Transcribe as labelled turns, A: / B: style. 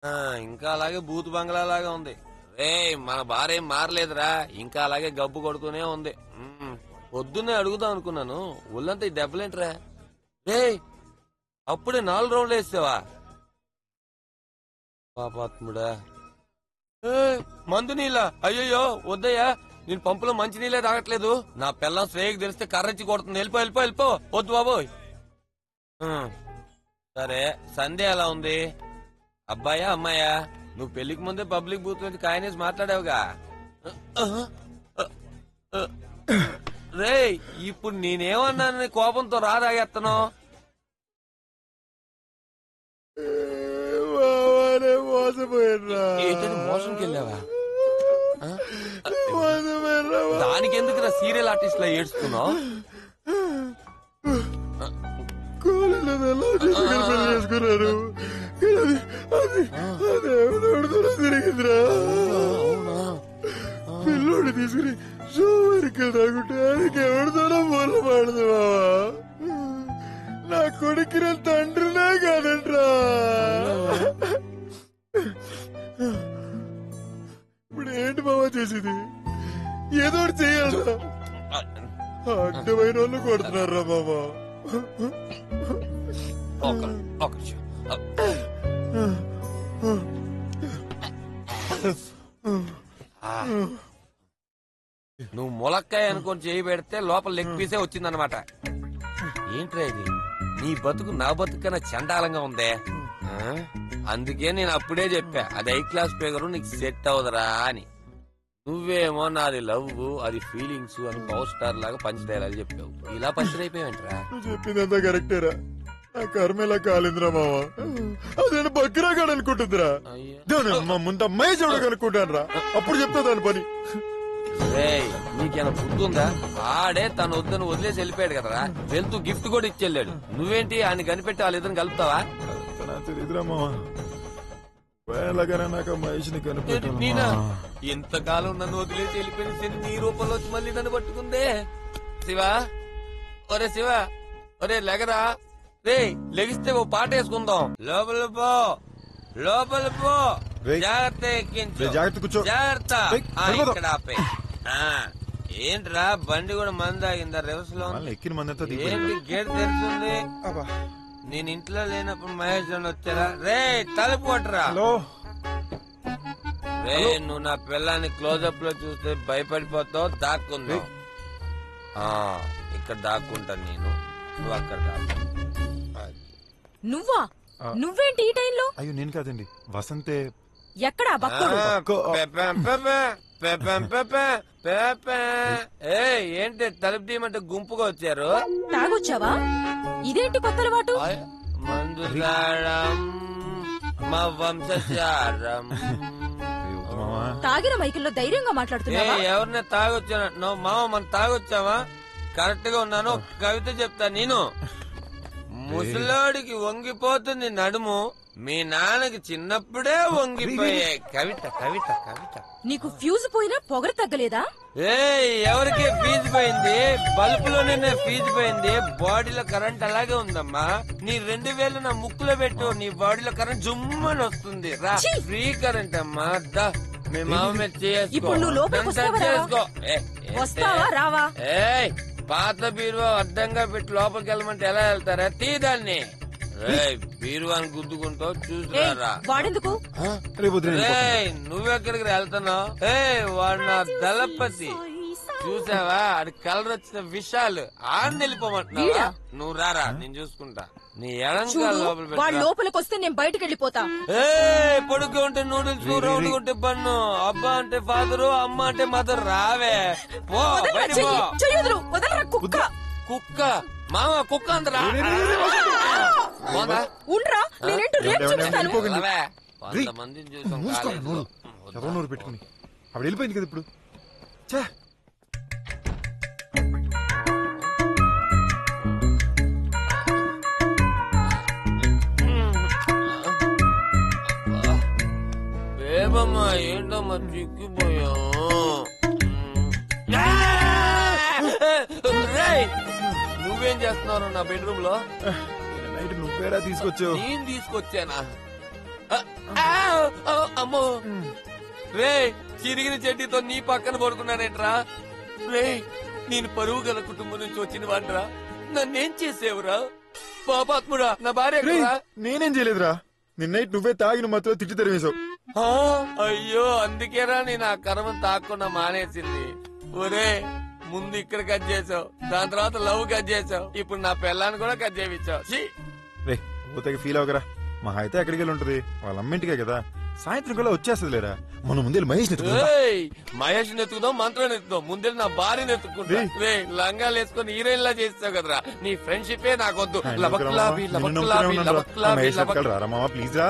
A: ఇంకా అలాగే బూత్ బంగ్లా లాగా ఉంది. రే మన భార్య ఏం మారలేదురా, ఇంకా అలాగే గబ్బు కొడుతూనే ఉంది. పొద్దున్నే అడుగుదాం అనుకున్నాను, ఒళ్ళంతా ఈ దెబ్బలేంట్రా? రే అప్పుడే 4 రౌండ్లు వేసావా పాపాత్ముడా? మందు నీళ్ళ? అయ్యయ్యో వద్దయ్యా, నేను పంపులో మంచి నీళ్ళే తాగట్లేదు. నా పిల్లం శ్రేయకి తెలిస్తే కర్రచ్చి కొడుతుంది. వెళ్ళిపో వెళ్ళిపో వెళ్ళిపో, వద్దు బాబోయ్. సరే సంధ్య ఎలా ఉంది? అబ్బాయా అమ్మాయా? నువ్వు పెళ్లికి ముందే పబ్లిక్ బూత్ నుంచి కాయనేసి మాట్లాడావుగా. రే ఇప్పుడు నేనేమన్నానని కోపంతో రాదాగెత్తను. మోసంకి వెళ్ళావా? దానికి ఎందుకు సీరియల్ ఆర్టిస్ట్ లా ఏడుస్తున్నావు?
B: చేసుకున్నారు జరిగిందిరా. పిల్లోడు తీసుకుని షోవరికి తాగుంటే ఎవరితోనో మూల పడదు బావా. నా కొడుకు నా తండ్రినే కాదంట్రా. ఇప్పుడు ఏంటి బావా చేసేది? ఏదో ఒకటి చేయాలరా. అడ్డమైన వాళ్ళు కొడుతున్నారా బాబా.
A: నువ్వు ములక్కాయ అనుకొని చేయి పెడితే లోపల లెగ్ పీసే వచ్చిందనమాట. ఏంట్రా ఇది? నీ బతుకు నా బతుకు కన్నా చండాలంగా ఉందే. అందుకే నేను అప్పుడే చెప్పా, అది హై క్లాస్ ఫిగర్, నీకు సెట్ అవదరా అని. నువ్వేమో నాది లవ్, అది ఫీలింగ్స్ అని పవర్ స్టార్ లాగా పంచడేయాలి చెప్పావు. ఇలా పంచడైపోయావంటరా?
B: చెప్పిందంతా కరెక్టేరా. నా కర్మ ఎలా కాలిందిరా మావా. అదేనా బగ్గిరాగాడు అనుకుంటుందిరా. ముందు అమ్మాయి చూడగనుకుంటాను రా, అప్పుడు చెప్తా దాని పని.
A: నీకేనా బుద్ధుందా? ఆడే తను వద్దని వదిలేసి వెళ్ళిపోయాడు కదరా. వెళ్తూ గిఫ్ట్ కూడా ఇచ్చెళ్ళాడు. నువ్వేంటి ఆయన కనిపెట్టి వాళ్ళిద్దరిని కలుపుతావా?
B: తెలియదురా మావా. నాకు మహేష్ని
A: నేనా? ఎంతకాలం నన్ను వదిలేసి వెళ్ళిపోయిన శని నీ రూపంలో వచ్చి మళ్ళీ నన్ను పట్టుకుందే. శివా, ఒరే శివ, ఒరే లెగరా. రే లెగిస్తే ఓ పాట వేసుకుందాం. లోపల పో, లోపల పో, జాగ్రత్త ఎక్కించు, జాగ్రత్త. ఇక్కడ ఆపే. ఏంట్రా బండి కూడా మంది ఆగిందా? రివర్స్ లో ఏంటి గేట్ తెరుస్తుంది? నేను ఇంట్లో లేనప్పుడు మహేష్ అని వచ్చారా? రే తలుపు కొట్టరా. రే నువ్వు నా పిల్లాన్ని క్లోజప్ లో చూస్తే భయపడిపోతావు. దాక్కుందాం. ఇక్కడ దాక్కుంటాను నేను, నువ్వు అక్కడ దాక్కు.
C: నువ్వా? నువ్వేంటి ఈ టైంలో?
B: అయ్యో నేను కాదండి, వసంతే.
C: ఎక్కడా బక్కడు?
A: ఏంటి తలుపు తీయమంటే గుంపుగా వచ్చారు?
C: తాగొచ్చావా? ఇదేంటి కొత్త అలవాటు?
A: మందు తాగడం మా వంశచారం.
C: తాగిన మైకుల్లో ధైర్యంగా మాట్లాడుతున్నావా?
A: ఎవరిని తాగొచ్చాను మామ? మనం తాగొచ్చావా? కరెక్ట్ గా ఉన్నాను. కవిత చెప్తా నేను. ముసలోడికి వంగిపోతుంది నడుము, మీ నాన్నకి చిన్నప్పుడే వంగిపోయాయి. కవిత కవిత కవిత.
C: నీకు ఫ్యూజ్ పోయినా పొగరు తగ్గలేదా?
A: ఎవరికి ఫీజు పోయింది? బల్బులోనే ఫీజు పోయింది. బాడీలో కరెంట్ అలాగే ఉందమ్మా. నీ 2000 నా ముక్కులో పెట్టు, నీ బాడీలో కరెంట్ జుమ్మని వస్తుంది. రా, ఫ్రీ కరెంట్ అమ్మా. మీ మామ మీద చేసుకో.
C: వస్తావా రావా?
A: పాత బీరువా అడ్డంగా పెట్టి లోపలికి వెళ్ళమంటే ఎలా వెళ్తారా? తీదాన్ని. బీరువాని గుద్దుకుంటావు, చూసుకున్నారా?
C: వాడెందుకు?
A: నువ్వెక్కడికి వెళ్తున్నావు? వాడు నా దళపతి. చూసావా? అది కలర్ వచ్చిన విషయాలు ఆడిని వెళ్ళిపోమంటున్నావా? నువ్వు రారా, నేను చూసుకుంటా. నీ ఎడంగా
C: లోపలికి వస్తే నేను బయటకు వెళ్ళిపోతా.
A: పొడుగు ఉంటే నూడిల్స్, రౌండ్ ఉంటే బన్ను, అబ్బా అంటే ఫాదరు, అమ్మ అంటే మదర్. రావే పో. కుక్క మామ, కుక్క అందరా
C: ఉండ్రా. నేనేంటో రేపు చూపిస్తాను.
A: కొంతమందిని చూసాం
B: పెట్టుకుని అప్పుడు వెళ్ళిపోయింది కదా ఇప్పుడు.
A: ఏమమ్మా ఏంటమ్మా చిక్కిపోయా? నువ్వేం చేస్తున్నావు నా బెడ్రూమ్ లో?
B: నైట్ నువ్వేరా తీసుకొచ్చావు?
A: నేను తీసుకొచ్చానా? అమ్మో రే చిరిగిన చెడ్డీతో నీ పక్కన పడుకున్నానేట్రా రే నేను పరువు గల కుటుంబం నుంచి వచ్చిన వాడ్రా నన్నేం చేసేవురా పాపాత్ముడా నా భార్య
B: రేయ్,
A: ఎక్కడ్రా?
B: నేనేం చేయలేదురా నిన్నైట్ నువ్వే తాగిన మత్తులో తిట్టి తరివేశావు.
A: ఆ, అయ్యో అందుకేరా నేను ఆ కర్మ తాకుండా మానేసింది. ఒరే ముందు ఇక్కడ కట్ చేసావు, దాని తర్వాత లవ్ కట్ చేసావు, ఇప్పుడు నా పిల్లాన్ని కూడా కట్ చేయించావు. ఛీ!
B: రే పోతే ఫీల్ అవకరా, మా అయితే ఎక్కడికి వెళ్ళి ఉంటది, వాళ్ళ అమ్మింటికే కదా, సాయంత్రం కల్లా వచ్చేస్తుంది లేరా. మనం ముందే మహేష్
A: ఏయ్, మహేష్ నెత్తుకుదాం మంత్రం నెత్తుదాం, ముందే నా భార్యను ఎత్తుకుంటా. రే లంగాలు వేసుకొని హీరోయిన్ లా చేస్తావు కదరా, నీ ఫ్రెండ్షిపే నాకొద్దు. లబక్ లాబీ, లబక్ లాబీ, లబక్ లాబీ, లబక్
B: రారా మావా ప్లీజ్ రా.